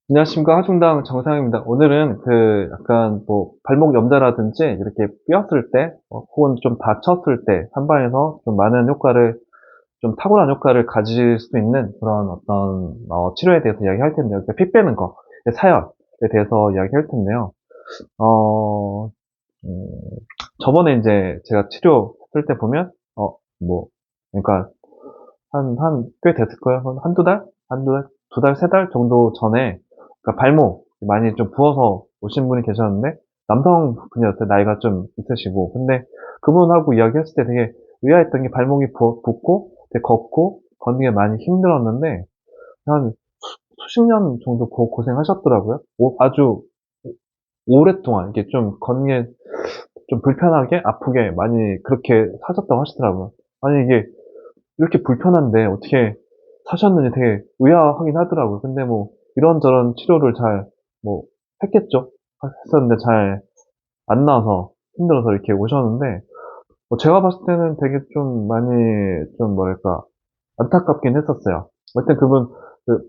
안녕하십니까. 하중당 정상입니다. 오늘은 약간 발목 염좌라든지 이렇게 삐었을 때, 혹은 좀 다쳤을 때, 한방에서 좀 많은 효과를, 좀 탁월한 효과를 가질 수 있는 그런 어떤, 치료에 대해서 이야기할 텐데요. 그러니까 피 빼는 거, 사열에 대해서 이야기할 텐데요. 어, 음, 저번에 이제 제가 치료했을 때 보면, 뭐, 그러니까 꽤 됐을 거예요. 한두 달? 한두 달? 두 달, 세 달 정도 전에, 그러니까 발목 많이 좀 부어서 오신 분이 계셨는데, 남성분이었어요. 나이가 좀 있으시고. 근데 그분하고 이야기했을 때 되게 의아했던 게 발목이 붓고, 되게 걷고, 걷는 게 많이 힘들었는데, 한 수십 년 정도 고생하셨더라고요. 아주 오랫동안, 이렇게 좀 걷는 게 좀 불편하게, 아프게 많이 그렇게 사셨다고 하시더라고요. 아니, 이게 이렇게 불편한데 어떻게 사셨는지 되게 의아하긴 하더라고요. 근데 뭐 이런저런 치료를 잘 뭐 했겠죠. 했었는데 잘 안 나와서 힘들어서 이렇게 오셨는데 제가 봤을 때는 되게 좀 많이 좀 뭐랄까 안타깝긴 했었어요. 하여튼 그분 그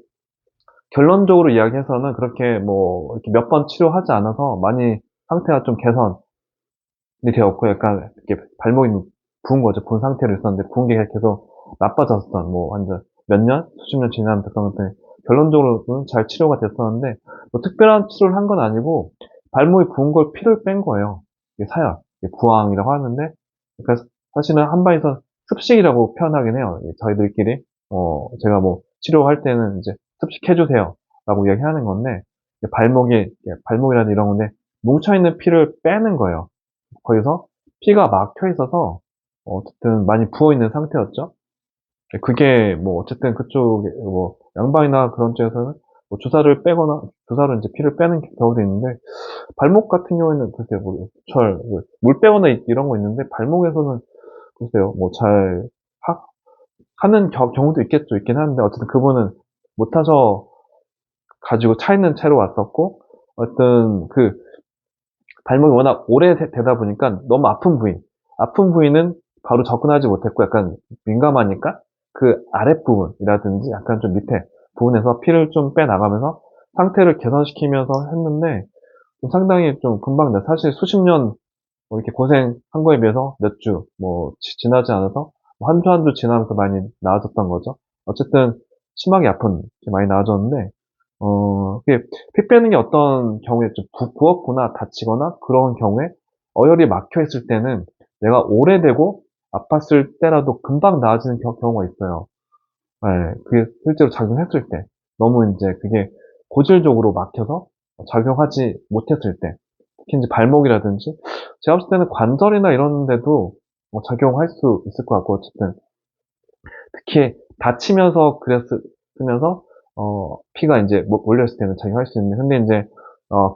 결론적으로 이야기해서는 그렇게 뭐 이렇게 몇 번 치료하지 않아서 많이 상태가 좀 개선이 되었고 약간 이렇게 발목이 부은 거죠. 부은 상태로 있었는데 부은 게 계속 나빠졌던 뭐 완전 몇 년, 수십 년 지난 그런 것들 결론적으로는 잘 치료가 됐었는데 뭐 특별한 치료를 한 건 아니고 발목이 부은 걸 피를 뺀 거예요. 이게 사열, 이게 부항이라고 하는데 그러니까 사실은 한방에서 습식이라고 표현하긴 해요. 저희들끼리 제가 뭐 치료할 때는 이제 습식해주세요라고 이야기하는 건데 발목이라는 이런 건데 뭉쳐있는 피를 빼는 거예요. 거기서 피가 막혀 있어서 어쨌든 많이 부어 있는 상태였죠. 그게 뭐 어쨌든 그쪽에 뭐 양방이나 그런 쪽에서는 뭐 주사를 빼거나 주사로 이제 피를 빼는 경우도 있는데 발목 같은 경우에는 글쎄요 물 빼거나 이런 거 있는데 발목에서는 글쎄요 뭐 잘 하는 경우도 있긴 한데 어쨌든 그분은 못하셔 가지고 차 있는 채로 왔었고 어떤 발목이 워낙 되다 보니까 너무 아픈 부위는 바로 접근하지 못했고 약간 민감하니까 그 아랫부분이라든지 약간 좀 밑에 부분에서 피를 좀 빼나가면서 상태를 개선시키면서 했는데 좀 상당히 좀 금방 사실 수십 년 이렇게 고생한 거에 비해서 몇 주, 뭐, 지나지 않아서 한 주 한 주 지나면서 많이 나아졌던 거죠. 어쨌든 심하게 아픈 게 많이 나아졌는데 이게 피 빼는 게 어떤 경우에 좀 부었거나 다치거나 그런 경우에 어혈이 막혀 있을 때는 내가 오래되고 아팠을 때라도 금방 나아지는 경우가 있어요. 네, 그게 실제로 작용했을 때. 너무 이제 그게 고질적으로 막혀서 작용하지 못했을 때. 특히 이제 발목이라든지. 제가 봤을 때는 관절이나 이런 데도 작용할 수 있을 것 같고, 어쨌든. 특히 다치면서 그랬으면서 피가 이제 몰렸을 때는 작용할 수 있는데 근데 이제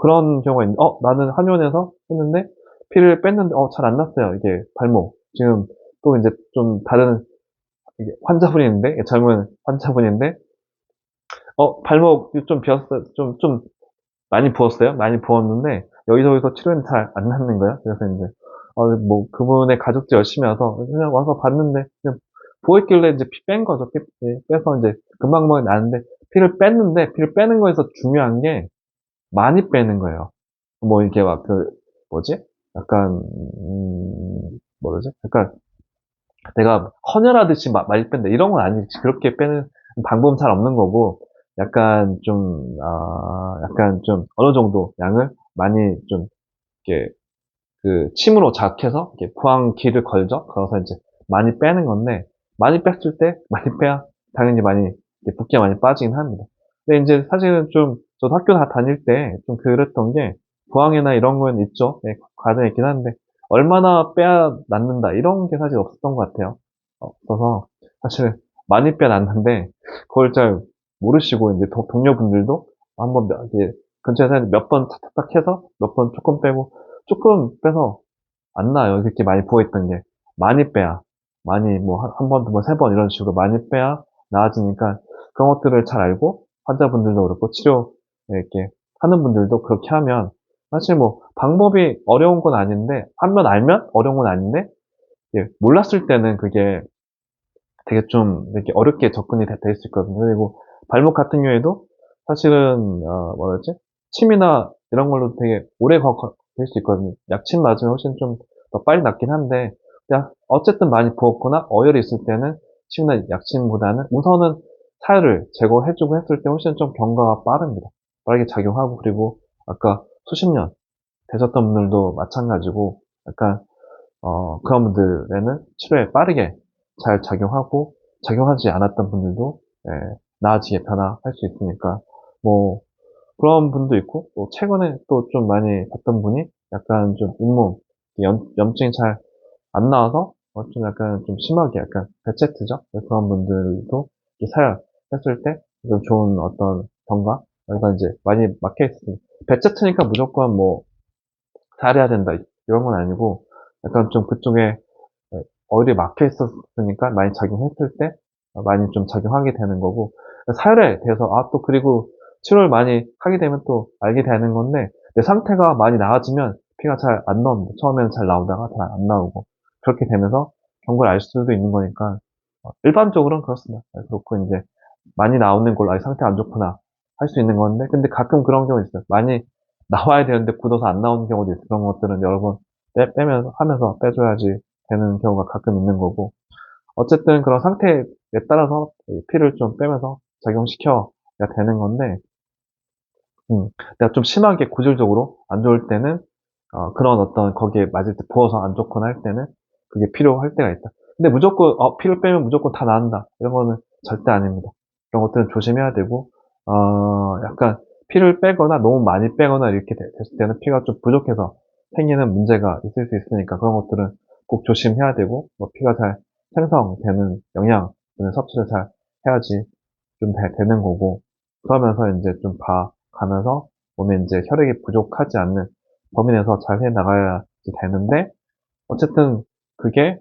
그런 경우가 있는데 나는 한의원에서 했는데 피를 뺐는데 잘 안 났어요. 이게 발목 지금 또 이제 좀 다른 이게 환자분인데 젊은 환자분인데 발목이 좀 비었어요. 좀 많이 부었어요. 많이 부었는데 여기저기서 치료는 잘 안 낫는 거야. 그래서 이제 뭐 그분의 가족들 열심히 와서 그냥 와서 봤는데 그냥 부었길래 이제 피 뺀 거죠. 빼서 이제 금방금방 나는데 피를 뺐는데 피를 빼는 거에서 중요한 게 많이 빼는 거예요. 뭐 이렇게 막 뭐지? 약간 뭐지? 약간 내가 헌혈하듯이 많이 뺀다 이런 건 아니지. 그렇게 빼는 방법은 잘 없는 거고 약간 좀 어느 정도 양을 많이 좀 이렇게 침으로 자극해서 이렇게 부항기를 걸죠. 그래서 이제 많이 빼는 건데 많이 뺐을 때 많이 빼야 당연히 많이 붓기가 많이 빠지긴 합니다. 근데 이제 사실은 좀 저도 학교 다 다닐 때 좀 그랬던 게 부항이나 이런 거는 있죠. 네, 과정이 있긴 한데 얼마나 빼야 낫는다 이런 게 사실 없었던 것 같아요. 없어서 사실 많이 빼야 낫는데 그걸 잘 모르시고 이제 동료분들도 한번 이제 근처에서 몇 번 탁탁탁 해서 몇 번 조금 빼고 조금 빼서 안 나요. 이렇게 많이 부어있던 게. 많이 빼야. 많이, 뭐, 한 번, 두 번, 세 번 이런 식으로 많이 빼야 나아지니까 그런 것들을 잘 알고 환자분들도 그렇고 치료 이렇게 하는 분들도 그렇게 하면 사실 뭐 방법이 어려운 건 아닌데 한번 알면 어려운 건 아닌데 몰랐을 때는 그게 되게 좀 이렇게 어렵게 접근이 될 수 있거든요. 그리고 발목 같은 경우에도 사실은, 뭐라지? 침이나 이런 걸로 되게 오래 될 수 있거든요. 약침 맞으면 훨씬 좀 더 빨리 낫긴 한데, 그냥 어쨌든 많이 부었거나 어혈이 있을 때는 침이나 약침보다는 우선은 살을 제거해주고 했을 때 훨씬 좀 경과가 빠릅니다. 빠르게 작용하고, 그리고 아까 수십 년 되셨던 분들도 마찬가지고, 약간, 그런 분들에는 치료에 빠르게 잘 작용하고, 작용하지 않았던 분들도, 예, 나아지게 변화할 수 있으니까, 뭐, 그런 분도 있고, 또 최근에 또 좀 많이 봤던 분이 약간 좀 잇몸, 염증이 잘 안 나와서, 좀 약간 좀 심하게 약간 배체트죠? 그런 분들도 이렇게 사용했을 때 좀 좋은 어떤 경과? 그러니까 이제 많이 막혀 있으니. 배체트니까 무조건 뭐, 잘해야 된다. 이런 건 아니고, 약간 좀 그쪽에 어디 막혀 있었으니까 많이 작용했을 때 많이 좀 작용하게 되는 거고, 사혈에 대해서, 또 그리고 치료를 많이 하게 되면 또 알게 되는 건데, 내 상태가 많이 나아지면 피가 잘 안 나옵니다. 처음에는 잘 나오다가 잘 안 나오고, 그렇게 되면서 경과를 알 수도 있는 거니까, 일반적으로는 그렇습니다. 그렇고, 이제, 많이 나오는 걸로, 상태가 안 좋구나, 할 수 있는 건데, 근데 가끔 그런 경우 있어요. 많이 나와야 되는데 굳어서 안 나오는 경우도 있어요. 그런 것들은 여러 번 빼면서, 하면서 빼줘야지 되는 경우가 가끔 있는 거고, 어쨌든 그런 상태에 따라서 피를 좀 빼면서 작용시켜야 되는 건데, 내가 좀 심하게 구질적으로 안 좋을 때는, 그런 어떤 거기에 맞을 때 부어서 안 좋거나 할 때는 그게 필요할 때가 있다. 근데 무조건, 피를 빼면 무조건 다 나은다. 이런 거는 절대 아닙니다. 그런 것들은 조심해야 되고, 약간 피를 빼거나 너무 많이 빼거나 이렇게 됐을 때는 피가 좀 부족해서 생기는 문제가 있을 수 있으니까 그런 것들은 꼭 조심해야 되고, 뭐 피가 잘 생성되는 영양, 섭취를 잘 해야지 좀 되는 거고, 그러면서 이제 좀 가면서 몸에 이제 혈액이 부족하지 않는 범위 내에서 잘 해 나가야 되는데, 어쨌든 그게,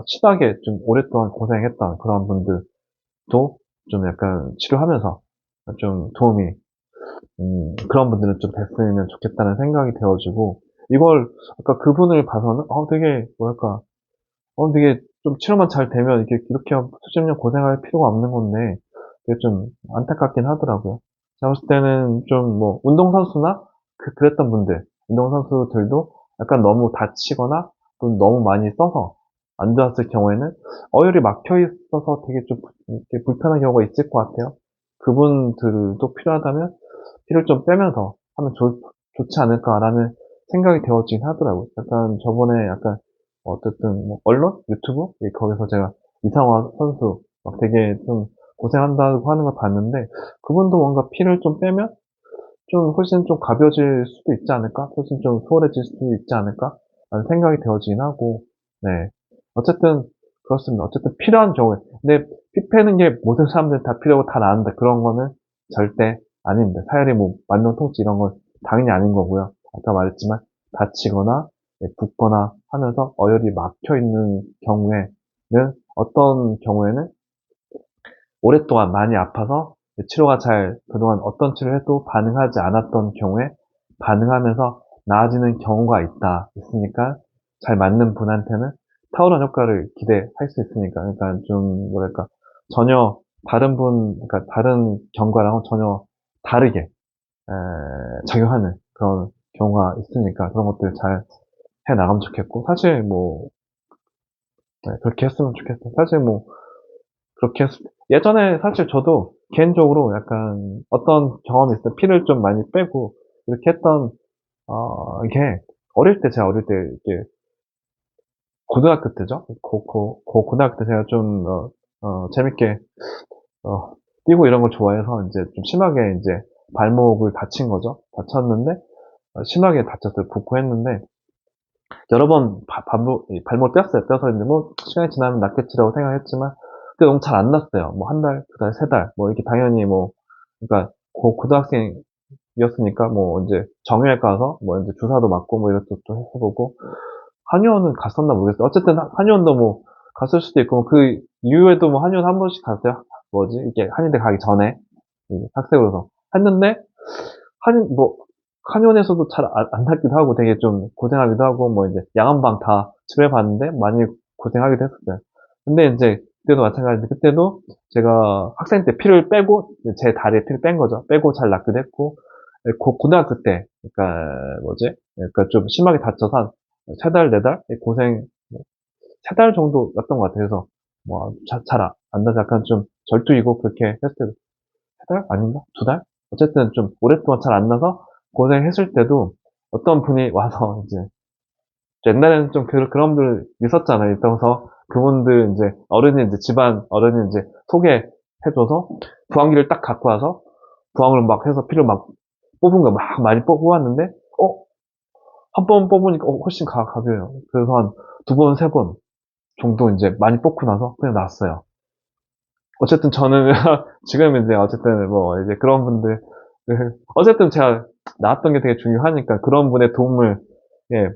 심하게 좀 오랫동안 고생했던 그런 분들도 좀 약간 치료하면서 좀 도움이, 그런 분들은 좀 됐으면 좋겠다는 생각이 되어지고, 이걸, 아까 그분을 봐서는, 되게, 뭐랄까, 되게 좀 치료만 잘 되면 이렇게 수십 년 고생할 필요가 없는 건데, 되게 좀 안타깝긴 하더라고요. 제가 봤을 때는 좀 뭐, 운동선수나 그랬던 분들, 운동선수들도 약간 너무 다치거나 또 너무 많이 써서 안 좋았을 경우에는 어혈이 막혀 있어서 되게 좀 이렇게 불편한 경우가 있을 것 같아요. 그분들도 필요하다면 피를 좀 빼면서 하면 좋지 않을까라는 생각이 되어지긴 하더라고요. 약간 저번에 약간 어쨌든 뭐 언론? 유튜브? 거기서 제가 이상화 선수 막 되게 좀 고생한다고 하는 걸 봤는데 그분도 뭔가 피를 좀 빼면 좀 훨씬 좀 가벼워질 수도 있지 않을까? 훨씬 좀 수월해질 수도 있지 않을까? 라는 생각이 되어지긴 하고, 네. 어쨌든, 그렇습니다. 어쨌든 필요한 경우에. 근데 피 빼는 게 모든 사람들 다 필요하고 다 나은다. 그런 거는 절대 아닙니다. 사혈이 뭐, 만병통치 이런 건 당연히 아닌 거고요. 아까 말했지만, 다치거나, 붓거나 하면서 어혈이 막혀 있는 경우에는, 어떤 경우에는 오랫동안 많이 아파서 치료가 그동안 어떤 치료를 해도 반응하지 않았던 경우에 반응하면서 나아지는 경우가 있으니까 잘 맞는 분한테는 탁월한 효과를 기대할 수 있으니까, 그러니까 좀, 뭐랄까, 전혀 그러니까 다른 경과랑은 전혀 다르게, 작용하는 그런 경우가 있으니까 그런 것들 잘 해 나가면 좋겠고, 사실 뭐, 네, 그렇게 했으면 좋겠어요. 사실 뭐, 예전에 사실 저도 개인적으로 약간 어떤 경험이 있어요. 피를 좀 많이 빼고 이렇게 했던, 이게 제가 어릴 때, 이렇게 고등학교 때죠? 고등학교 때 제가 좀, 재밌게, 어, 뛰고 이런 걸 좋아해서 이제 좀 심하게 이제 발목을 다친 거죠. 다쳤는데, 심하게 다쳤어요. 붓고 했는데, 여러 번 발목을 뺐어요. 뼈서 이제 뭐, 시간이 지나면 낫겠지라고 생각했지만, 그게 너무 잘 안 났어요. 뭐, 한 달, 두 달, 세 달, 뭐, 이렇게 당연히 뭐, 그러니까, 고등학생이었으니까, 뭐, 이제, 정형외과 가서, 뭐, 이제 주사도 맞고, 뭐, 이것도 또 해보고, 한의원은 갔었나 모르겠어요. 어쨌든, 한의원도 뭐, 갔을 수도 있고, 그 이후에도 뭐, 한의원 한 번씩 갔어요. 뭐지? 이게, 한의대 가기 전에, 학생으로서. 했는데, 뭐, 한의원에서도 잘 안 낫기도 하고 되게 좀 고생하기도 하고, 뭐 이제 양한방 다 치료해봤는데 많이 고생하기도 했었어요. 근데 이제 그때도 마찬가지인데, 그때도 제가 학생 때 피를 빼고, 제 다리에 피를 뺀 거죠. 빼고 잘 낫기도 했고, 고등학교 때, 그러니까 뭐지? 그러니까 좀 심하게 다쳐서 한 세 달, 네 달? 고생, 세 달 정도였던 것 같아요. 그래서, 뭐, 잘 안 나서 약간 좀 절투이고, 그렇게 했을 때도, 세 달? 아닌가? 두 달? 어쨌든 좀 오랫동안 잘 안 나서 고생했을 때도 어떤 분이 와서 이제, 옛날에는 좀 그런 분들 있었잖아요. 그래서 그분들 이제 어른이 이제 집안 어른이 이제 소개해줘서 부항기를 딱 갖고 와서 부항을 막 해서 피를 막 뽑은 거 막 많이 뽑았는데, 한 번 뽑으니까 훨씬 가벼워요. 그래서 한 두 번, 세 번 정도 이제 많이 뽑고 나서 그냥 났어요. 어쨌든 저는 지금 이제 어쨌든 뭐 이제 그런 분들 어쨌든 제가 나왔던 게 되게 중요하니까 그런 분의 도움을 예,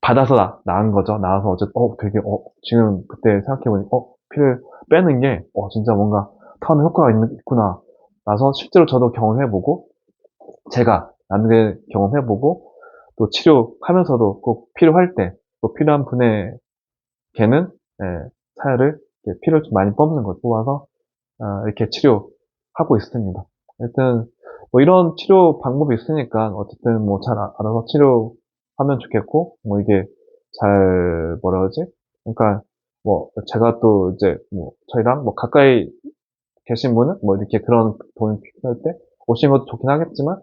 받아서 나은 거죠. 나와서 어쨌든 되게 지금 그때 생각해보니 피를 빼는 게 진짜 뭔가 타는 효과가 있구나. 나서 실제로 저도 경험해보고 제가 나중에 경험해보고 또 치료하면서도 꼭 필요할 때 또 필요한 분에게는 사혈을 피를 좀 많이 뽑는 걸 뽑아서 이렇게 치료하고 있습니다. 일단 뭐 이런 치료 방법이 있으니까 어쨌든 뭐 잘 알아서 치료하면 좋겠고 뭐 이게 잘 뭐라 그러지? 그러니까 뭐 제가 또 이제 뭐 저희랑 뭐 가까이 계신 분은 뭐 이렇게 그런 도움이 필요할 때 오신 것도 좋긴 하겠지만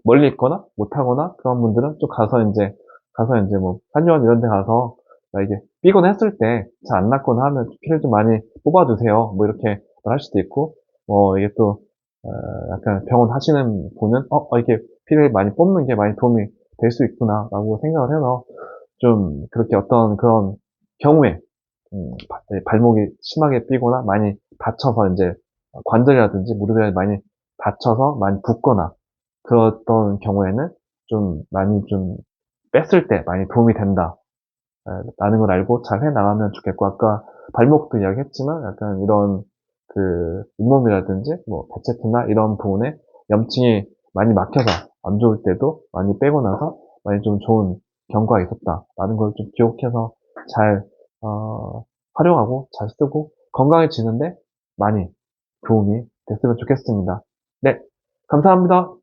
멀리 있거나 못하거나 그런 분들은 좀 가서 이제 뭐 한의원 이런 데 가서 나 이게 삐거나 했을 때 잘 안 낫거나 하면 피를 좀 많이 뽑아주세요. 뭐 이렇게 할 수도 있고 뭐 이게 또 어, 약간 병원 하시는 분은 이게 피를 많이 뽑는 게 많이 도움이 될 수 있구나라고 생각을 해서 좀 그렇게 어떤 그런 경우에 발목이 심하게 삐거나 많이 다쳐서 이제 관절이라든지 무릎이라든지 많이 다쳐서 많이 붓거나 그랬던 경우에는 좀 많이 좀 뺐을 때 많이 도움이 된다. 라는 걸 알고 잘 해나가면 좋겠고, 아까 발목도 이야기했지만 약간 이런 그 잇몸이라든지 뭐 배체트나 이런 부분에 염증이 많이 막혀서 안 좋을 때도 많이 빼고 나서 많이 좀 좋은 경과가 있었다라는 걸 좀 기억해서 잘 활용하고 잘 쓰고 건강해지는데 많이 도움이 됐으면 좋겠습니다. 네, 감사합니다.